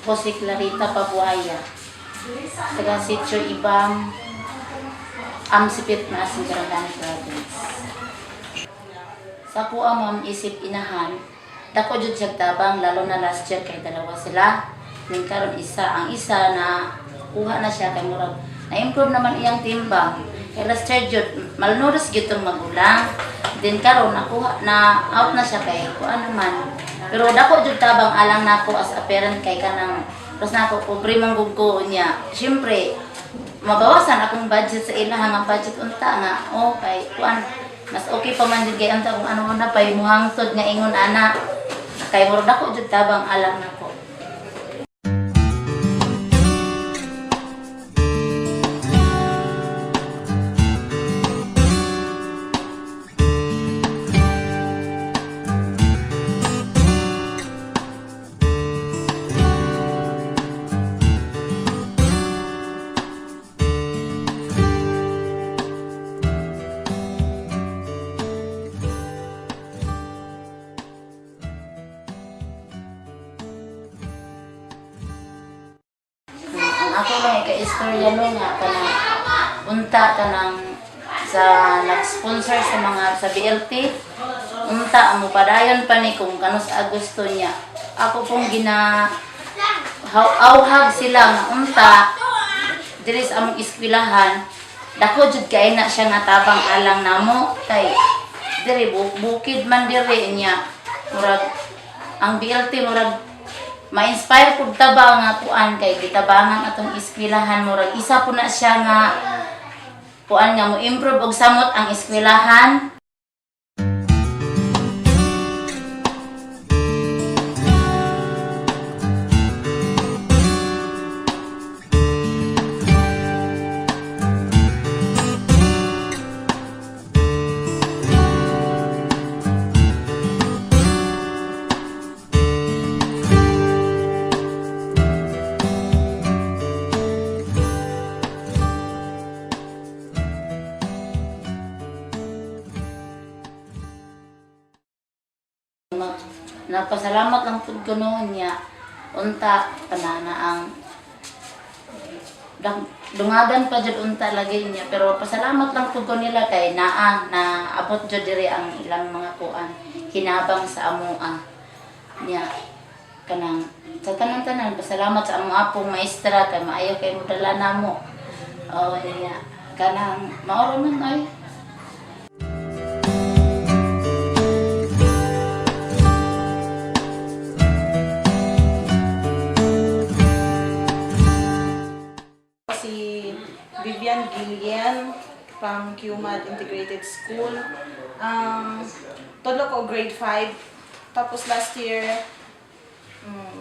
Jose Clarita Pabuaya. Taga Sitio Ibang, Amsipit na Singarangani Province. Sa kuha ma'am isip inahan, dako jud siya tabang lalo na last year kay dalawa sila. Ning karon isa, ang isa na kuha na siya kay murag na-improve naman iyang timbang. Kay last year jud malnourished gyud tong magulang. Then karon nakuha na out na siya kay kuha naman. Pero dako jud tabang alang nako as a parent kay kanang tapos nako pobre man gud ko niya. Syempre mabawasan akong budget sa ilang nga budget unta nga okay kuan mas okay pa man jud kay anta kung ano na pay muhangtod nga ingon ana kay murag dako jud tabang alang nako. Ako lang ka-istorya mo nga kanang unta kanang sa nag-sponsor sa mga sa BLT unta mo padayon pa ni kung kano sa Agosto niya. Ako pong awhag sila nga unta diri sa among iskwilahan dako jud kay na siya nga tabang alang namo kay diri bukid man diri niya murag ang BLT murag ma-inspire pud taba nga kuan kay gitabangan atong iskwilahan murag isa po na siya nga kuan nga mo improve og samot ang iskwilahan. Napasalamat lang pud ko noon niya unta panana ang dungagan pa jud unta lagi niya pero pasalamat lang pud ko nila kay naa na abot jud diri ang ilang mga kuan hinabang sa amoa niya kanang sa tanan-tanan pasalamat sa among apong maestra kay maayo kay modala namo niya kanang maoro man ay. Vivian Gillian from QMAD Integrated School. Todo ko grade 5. Tapos last year,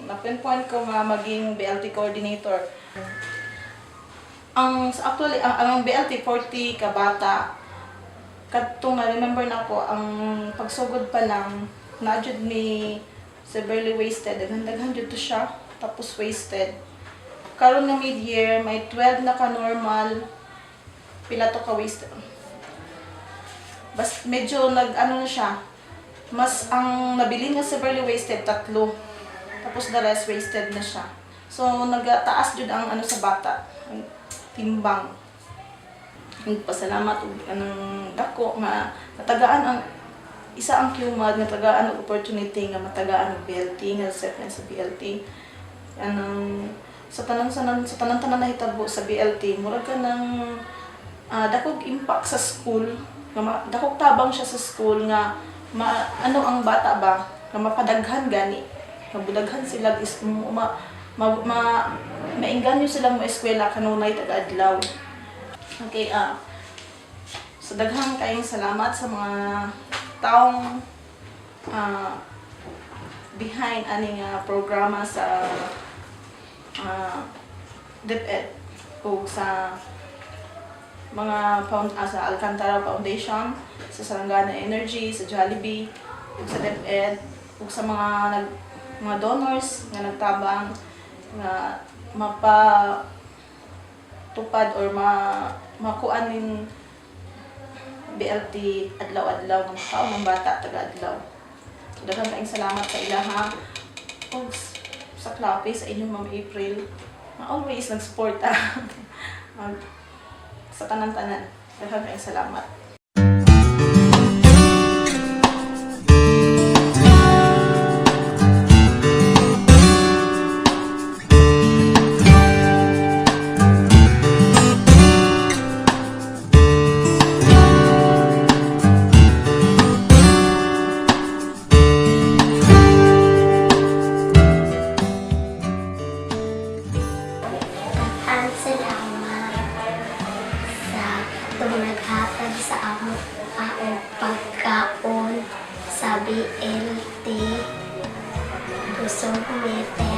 na-pinpoint ko nga maging BLT coordinator. Actually, ang BLT 40 ka bata. Katong na-remember na ko, ang pagsugod pa lang, na-jud ni severely wasted. Daghan jud to siya, tapos wasted. Karon nga mid-year, may 12 na ka-normal, pila to ka-wasted. Bas medyo nag-ano na siya, mas ang nabili nga severely wasted, 3. Tapos the rest wasted na siya. So, nagtaas jud ang ano sa bata, ang timbang. Pasalamat og anong dako nga natagaan ang isa ang QMAD nga tagaan og opportunity nga matagaan og BLT nga set na sa BLT. Sa tanan na hitabo sa BLT, murag ka ng dakog impact sa school, dakog tabang siya sa school nga ano ang bata ba, nga mapadaghan gani, mabudaghan sila is mainganyo sila mo eskwela kanunay taga-adlaw. Okay, so daghang kayong salamat sa mga taong behind aning programa sa DepEd o sa mga sa Alcantara Foundation, sa Sarangana Energy, sa Jollibee, o sa DepEd, o sa mga donors nga nagtabang nga mapatupad or makuan ning BLT adlaw-adlaw ng tao ng bata taga-adlaw. So, daghang kaayong salamat sa ilaha. sa klape sa inyong Ma'am April. Always nag-support sa tanan-tanan. Maraming salamat. Ang salamat sa tumaghatag sa among pagkaon sa BLT Busog Mete